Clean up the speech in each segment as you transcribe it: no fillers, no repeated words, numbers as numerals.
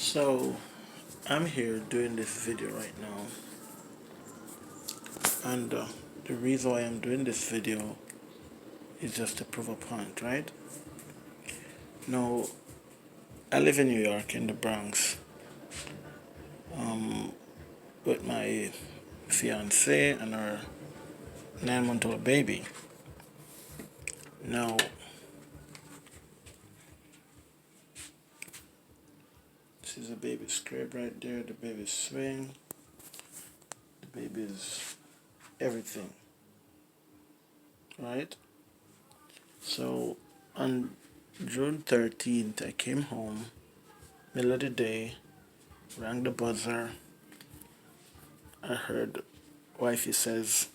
So I'm here doing this video right now, and the reason why I'm doing this video is just to prove a point, right? Now, I live in New York in the Bronx with my fiance and our 9-month-old baby. Now, this is a baby's crib right there, the baby's swing, the baby's everything, right? So on June 13th, I came home, middle of the day, rang the buzzer. I heard wifey says,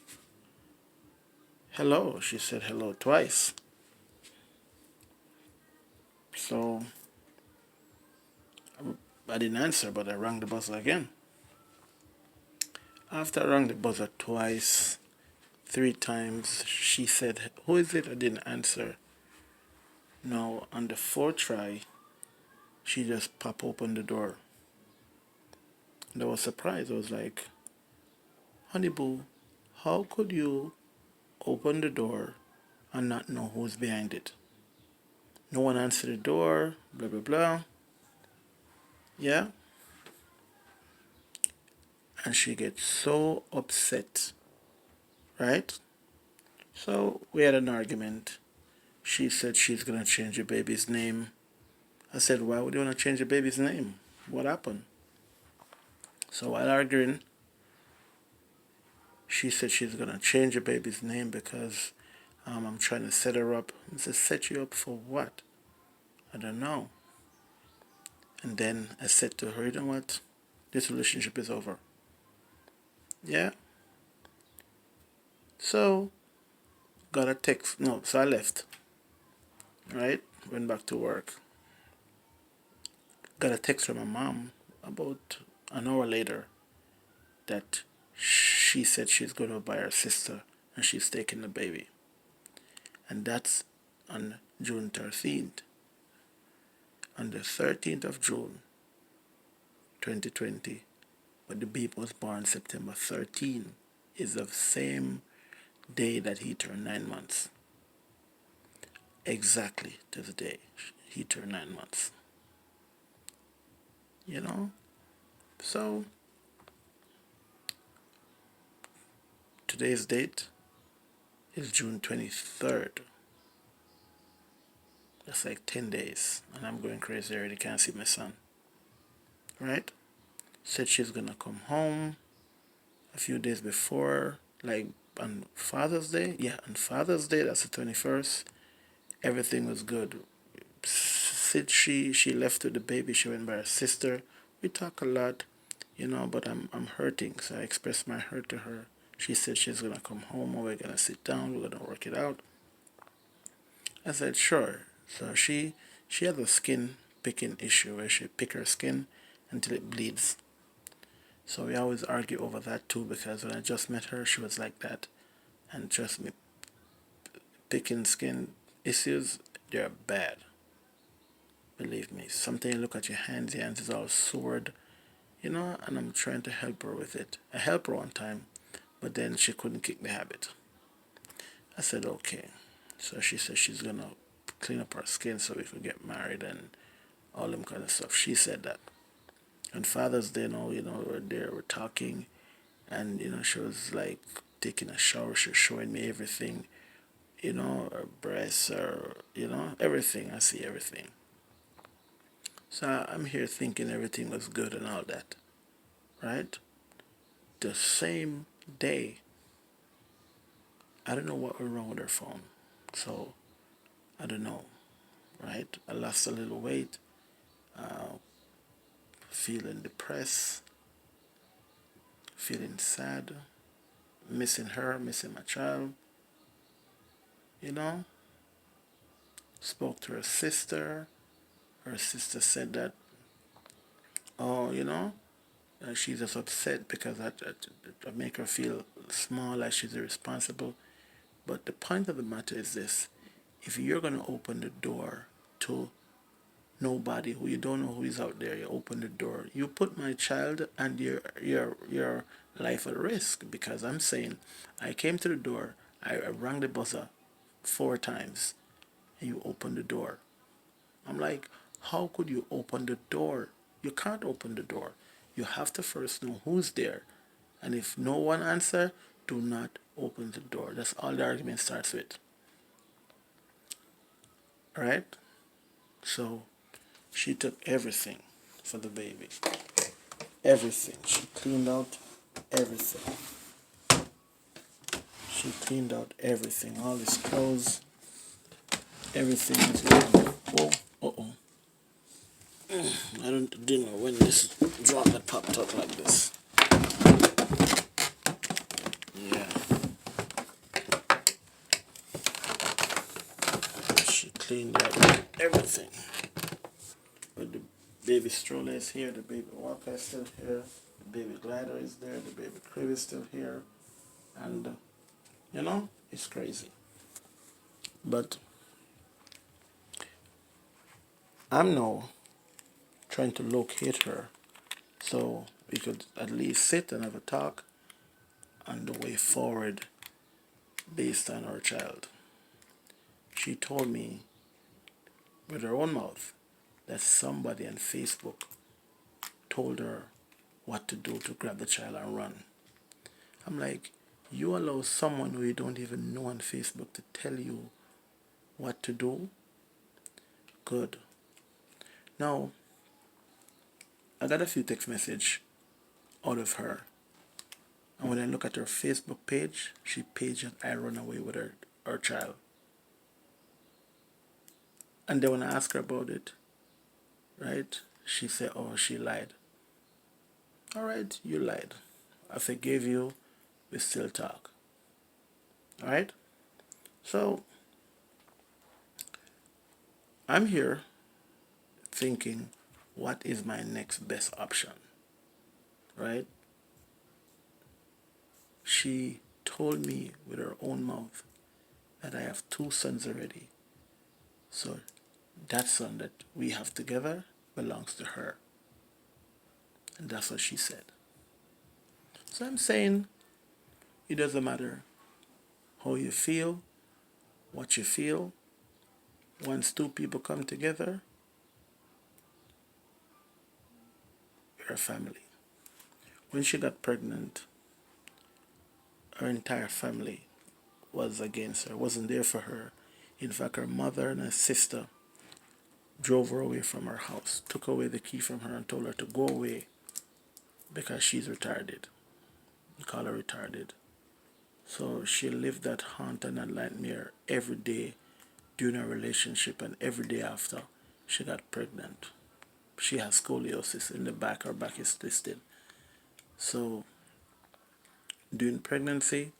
hello. She said hello twice. So I didn't answer, but I rang the buzzer again. After I rang the buzzer twice, 3 times, she said, who is it? I didn't answer. Now, on the fourth try, she just popped open the door. And I was surprised. I was like, honey boo, how could you open the door and not know who's behind it? No one answered the door, blah, blah, blah. Yeah? And she gets so upset, right? So we had an argument. She said she's gonna change the baby's name. I said, why would you wanna change the baby's name? What happened? So while arguing, she said she's gonna change the baby's name because I'm trying to set her up. I said, set you up for what? I don't know. And then I said to her, you know what? This relationship is over. Yeah. So got a text. No, so I left. Right? Went back to work. Got a text from my mom about an hour later that she said she's going to buy her sister and she's taking the baby. And that's on June 13th. On the 13th of June 2020, but the baby was born September 13, is the same day that he turned 9 months. Exactly to the day he turned 9 months. You know? So today's date is June 23rd. That's like 10 days. And I'm going crazy. I already can't see my son. Right? Said she's gonna come home a few days before, like on Father's Day. Yeah, on Father's Day, that's the 21st. Everything was good. Said she left with the baby. She went by her sister. We talk a lot, but I'm hurting. So I expressed my hurt to her. She said she's gonna come home and we're gonna sit down, we're gonna work it out. I said sure. So she has a skin picking issue where she pick her skin until it bleeds. So we always argue over that too because when I just met her she was like that. And trust me, picking skin issues, they're bad. Believe me. Sometimes you look at your hands is all sore, and I'm trying to help her with it. I helped her one time, but then she couldn't kick the habit. I said, okay. So she said she's gonna clean up her skin so we could get married and all them kind of stuff. She said that. On Father's Day, we're there, we're talking, and she was like taking a shower. She was showing me everything, her breasts, or everything. I see everything. So I'm here thinking everything was good and all that, right? The same day, I don't know what went wrong with her phone. So I don't know, right? I lost a little weight, feeling depressed, feeling sad, missing her, missing my child, you know. Spoke to her sister. Her sister said that, oh, she's just upset because I make her feel small, like she's irresponsible. But the point of the matter is this: if you're going to open the door to nobody, who you don't know who is out there. You open the door. You put my child and your life at risk, because I'm saying I came to the door. I rang the buzzer 4 times, and you open the door. I'm like, how could you open the door? You can't open the door. You have to first know who's there. And if no one answer, do not open the door. That's all the argument starts with. Right? So she took everything for the baby. Everything. She cleaned out everything. She cleaned out everything. All his clothes. Everything is gone. Oh, uh-oh. Didn't know when this drop that popped up like this. Yeah. She cleaned out everything. But the baby stroller is here, the baby walker is still here, the baby glider is there, the baby crib is still here, and it's crazy. But I'm now trying to locate her so we could at least sit and have a talk on the way forward based on our child. She told me with her own mouth that somebody on Facebook told her what to do to grab the child and run. I'm like, you allow someone who you don't even know on Facebook to tell you what to do? Good. Now, I got a few text message out of her. And when I look at her Facebook page, she paged I run away with her child. And then when I ask her about it, right, she said, oh, she lied. All right, you lied. I forgive you. We still talk. All right? So, I'm here thinking, what is my next best option? Right? She told me with her own mouth that I have 2 sons already. So that son that we have together belongs to her. And that's what she said. So I'm saying it doesn't matter how you feel, what you feel. Once 2 people come together, you're a family. When she got pregnant, her entire family was against her, wasn't there for her. In fact, her mother and her sister drove her away from her house, took away the key from her and told her to go away because she's retarded. You call her retarded. So she lived that haunt and that nightmare every day during her relationship, and every day after she got pregnant. She has scoliosis in the back, her back is twisted. So during pregnancy,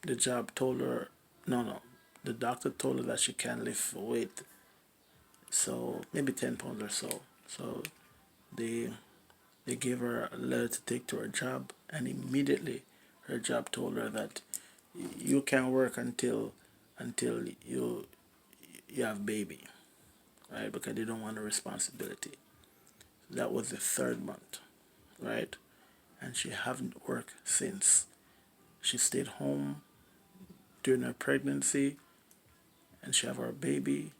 the job told her, no, the doctor told her that she can't lift weight. So maybe 10 pounds or so. So they they gave her a letter to take to her job, and immediately her job told her that you can't work until you have baby, right? Because they don't want the responsibility. That was the 3rd month, right? And she haven't worked since. She stayed home during her pregnancy, and she have our baby.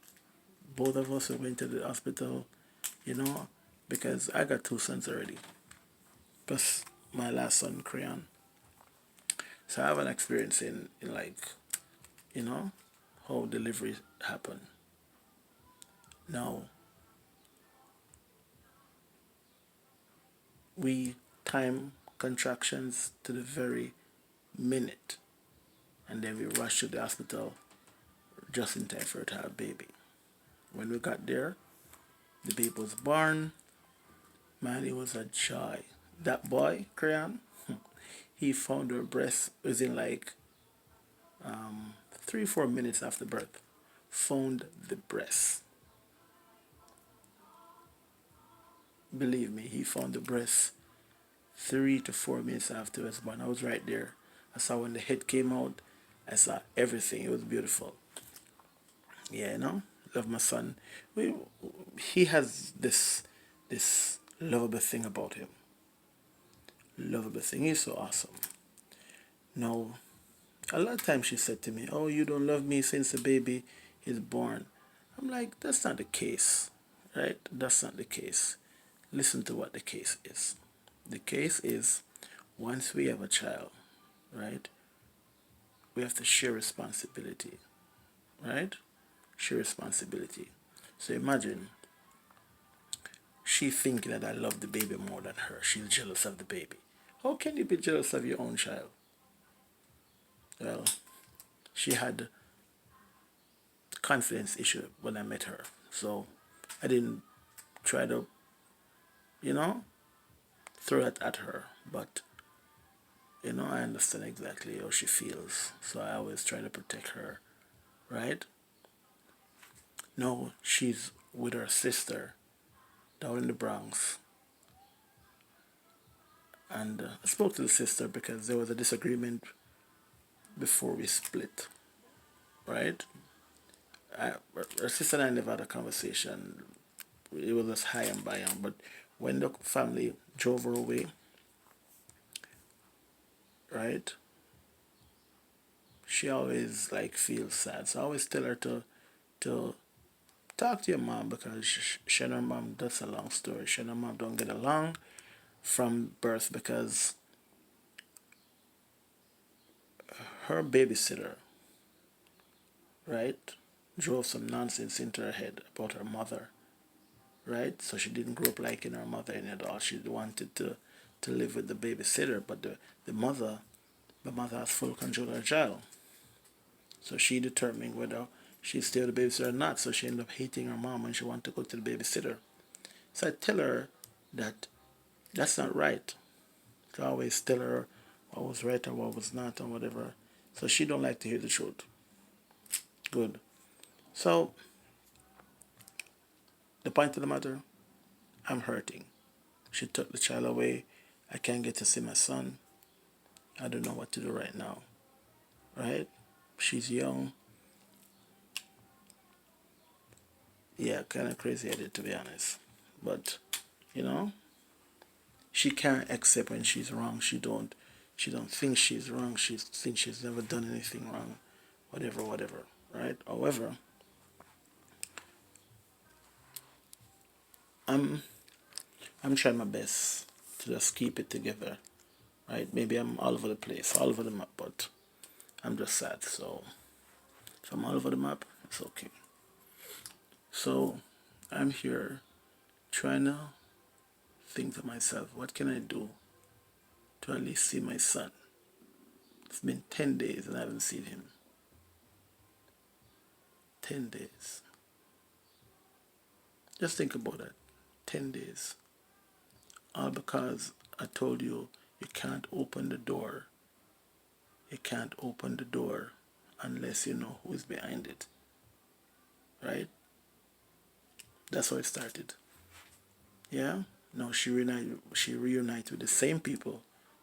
Both of us went to the hospital, you know, because I got 2 sons already, plus my last son, Crayon. So I have an experience in like, you know, how delivery happen. Now, we time contractions to the very minute, and then we rush to the hospital just in time for her to have a baby. When we got there, the baby was born. Man, it was a joy. That boy, Crayon, he found her breast within like 3 4 minutes after birth. Found the breast. Believe me, he found the breast 3 to 4 minutes after it was born. I was right there. I saw when the head came out. I saw everything. It was beautiful. Yeah, love my son. We, he has this lovable thing about him. Lovable thing. He's so awesome. No, a lot of times she said to me, "Oh, you don't love me since the baby is born." I'm like, that's not the case, right? That's not the case. Listen to what the case is. The case is once we have a child, right? We have to share responsibility, right? Share responsibility. So imagine she thinking that I love the baby more than her. She's jealous of the baby. How can you be jealous of your own child? Well, she had confidence issue when I met her. So I didn't try to, you know, throw it at her. But, I understand exactly how she feels. So I always try to protect her, right? No, she's with her sister down in the Bronx. And I spoke to the sister because there was a disagreement before we split, right? Her sister and I never had a conversation. It was just high and by on. But when the family drove her away, right, she always like feels sad. So I always tell her to talk to your mom because she and her mom, that's a long story. She and her mom don't get along from birth because her babysitter, right, drove some nonsense into her head about her mother, right? So she didn't grow up liking her mother any at all. She wanted to live with the babysitter, but the mother has full control of her child. So she determined whether she stay with the babysitter or not. So she ended up hating her mom and she wanted to go to the babysitter. So I tell her that that's not right. So I always tell her what was right or what was not or whatever. So she don't like to hear the truth. Good. So the point of the matter, I'm hurting. She took the child away. I can't get to see my son. I don't know what to do right now. Right? She's young. Yeah, kind of crazy headed to be honest. But you know, she can't accept when she's wrong. She don't think she's wrong. She thinks she's never done anything wrong. Whatever, whatever. Right? However, I'm I'm trying my best to just keep it together. Right? Maybe I'm all over the place, all over the map, but I'm just sad. So if I'm all over the map, it's okay. So I'm here trying to think to myself, what can I do to at least see my son? It's been 10 days and I haven't seen him. 10 days. Just think about that. 10 days. All because I told you you can't open the door. You can't open the door unless you know who is behind it. Right? That's how it started. Yeah? Now she reunited with the same people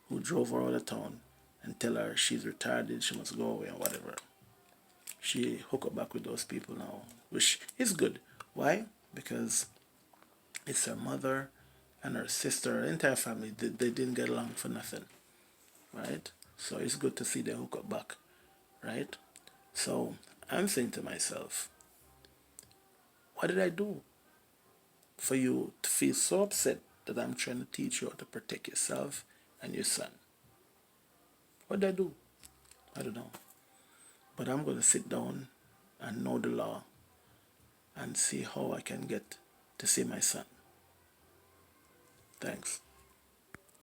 who drove her out of town and tell her she's retarded, she must go away and whatever. She hook up back with those people now, which is good. Why? Because it's her mother and her sister, her entire family. They didn't get along for nothing, right? So it's good to see them hook up back, right? So I'm saying to myself, what did I do for you to feel so upset that I'm trying to teach you how to protect yourself and your son? What did I do? I don't know. But I'm going to sit down and know the law and see how I can get to see my son. Thanks.